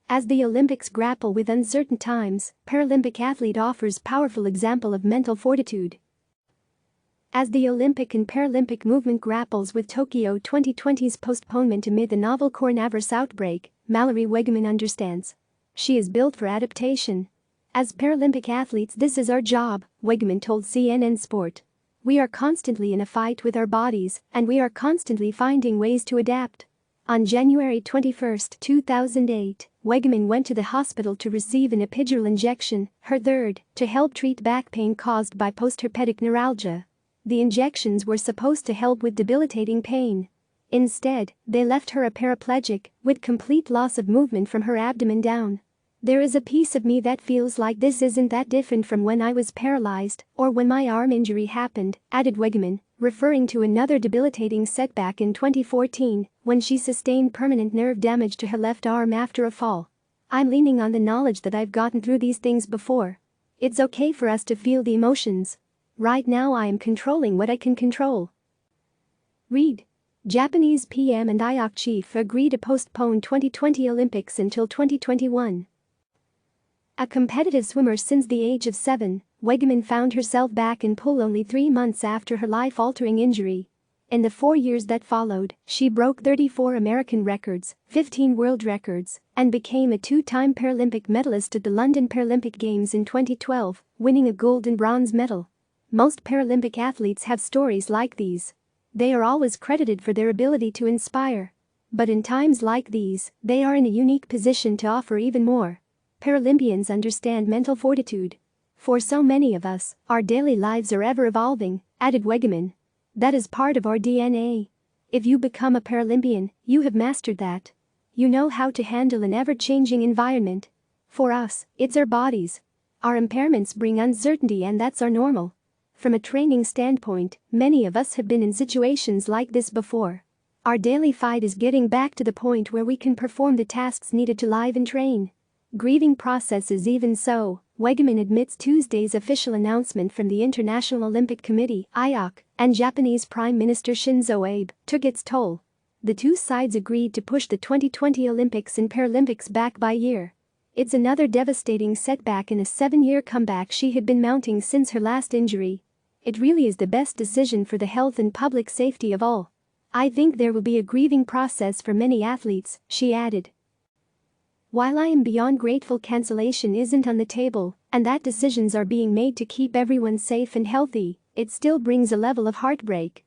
As the Olympics grapple with uncertain times, Paralympic athlete offers powerful example of mental fortitude. As the Olympic and Paralympic movement grapples with Tokyo 2020's postponement amid the novel coronavirus outbreak, Mallory Weggemann understands. She is built for adaptation. As Paralympic athletes, this is our job, Weggemann told CNN Sport. We are constantly in a fight with our bodies, and we are constantly finding ways to adapt. On January 21, 2008, Weggemann went to the hospital to receive an epidural injection, her third, to help treat back pain caused by postherpetic neuralgia. The injections were supposed to help with debilitating pain. Instead, they left her a paraplegic, with complete loss of movement from her abdomen down. There is a piece of me that feels like this isn't that different from when I was paralyzed or when my arm injury happened, added Weggemann, referring to another debilitating setback in 2014 when she sustained permanent nerve damage to her left arm after a fall. I'm leaning on the knowledge that I've gotten through these things before. It's okay for us to feel the emotions. Right now I am controlling what I can control. Read. Japanese PM and IOC chief agree to postpone 2020 Olympics until 2021. A competitive swimmer since the age of 7, Weggemann found herself back in pool only 3 months after her life-altering injury. In the 4 years that followed, she broke 34 American records, 15 world records, and became a 2-time Paralympic medalist at the London Paralympic Games in 2012, winning a gold and bronze medal. Most Paralympic athletes have stories like these. They are always credited for their ability to inspire. But in times like these, they are in a unique position to offer even more. Paralympians understand mental fortitude. For so many of us, our daily lives are ever evolving, added Weggemann. That is part of our DNA. If you become a Paralympian, you have mastered that. You know how to handle an ever-changing environment. For us, it's our bodies. Our impairments bring uncertainty, and that's our normal. From a training standpoint, many of us have been in situations like this before. Our daily fight is getting back to the point where we can perform the tasks needed to live and train. Grieving processes even so, Weggemann admits Tuesday's official announcement from the International Olympic Committee (IOC) and Japanese Prime Minister Shinzo Abe took its toll. The two sides agreed to push the 2020 Olympics and Paralympics back by a year. It's another devastating setback in a 7-year comeback she had been mounting since her last injury. It really is the best decision for the health and public safety of all. I think there will be a grieving process for many athletes, she added. While I am beyond grateful cancellation isn't on the table, and that decisions are being made to keep everyone safe and healthy, it still brings a level of heartbreak.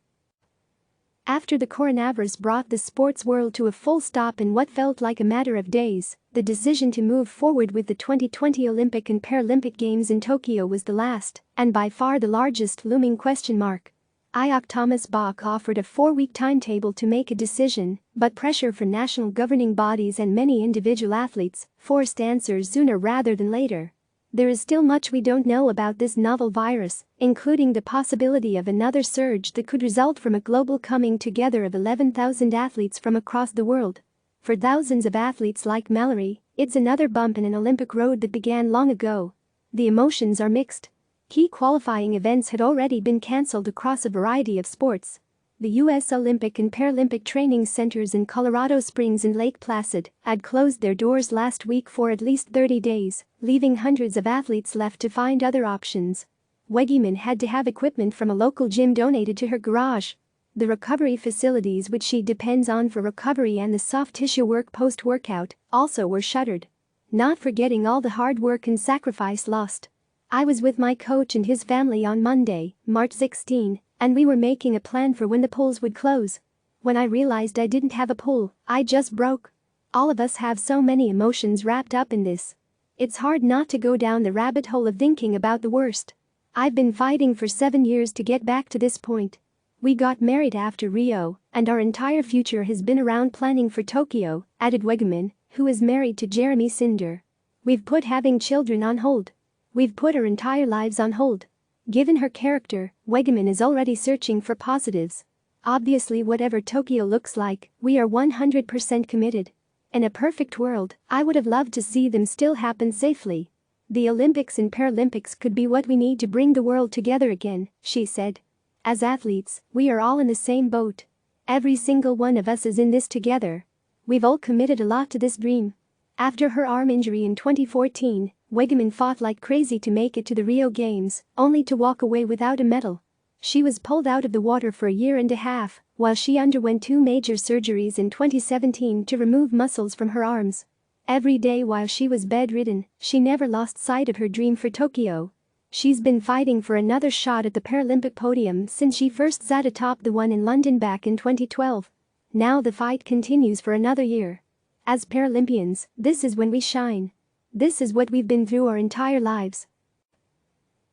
After the coronavirus brought the sports world to a full stop in what felt like a matter of days, the decision to move forward with the 2020 Olympic and Paralympic Games in Tokyo was the last, and by far the largest looming question mark. IOC Thomas Bach offered a 4-week timetable to make a decision, but pressure from national governing bodies and many individual athletes forced answers sooner rather than later. There is still much we don't know about this novel virus, including the possibility of another surge that could result from a global coming together of 11,000 athletes from across the world. For thousands of athletes like Mallory, it's another bump in an Olympic road that began long ago. The emotions are mixed. Key qualifying events had already been cancelled across a variety of sports. The U.S. Olympic and Paralympic training centers in Colorado Springs and Lake Placid had closed their doors last week for at least 30 days, leaving hundreds of athletes left to find other options. Weggemann had to have equipment from a local gym donated to her garage. The recovery facilities which she depends on for recovery and the soft tissue work post-workout also were shuttered. Not forgetting all the hard work and sacrifice lost. I was with my coach and his family on Monday, March 16, and we were making a plan for when the pools would close. When I realized I didn't have a pool, I just broke. All of us have so many emotions wrapped up in this. It's hard not to go down the rabbit hole of thinking about the worst. I've been fighting for 7 years to get back to this point. We got married after Rio, and our entire future has been around planning for Tokyo, added Weggemann, who is married to Jeremy Cinder. We've put having children on hold. We've put our entire lives on hold. Given her character, Weggemann is already searching for positives. Obviously, whatever Tokyo looks like, we are 100% committed. In a perfect world, I would have loved to see them still happen safely. The Olympics and Paralympics could be what we need to bring the world together again, she said. As athletes, we are all in the same boat. Every single one of us is in this together. We've all committed a lot to this dream. After her arm injury in 2014, Weggemann fought like crazy to make it to the Rio Games, only to walk away without a medal. She was pulled out of the water for a year and a half, while she underwent 2 major surgeries in 2017 to remove muscles from her arms. Every day while she was bedridden, she never lost sight of her dream for Tokyo. She's been fighting for another shot at the Paralympic podium since she first sat atop the one in London back in 2012. Now the fight continues for another year. As Paralympians, this is when we shine. This is what we've been through our entire lives.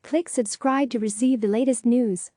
Click subscribe to receive the latest news.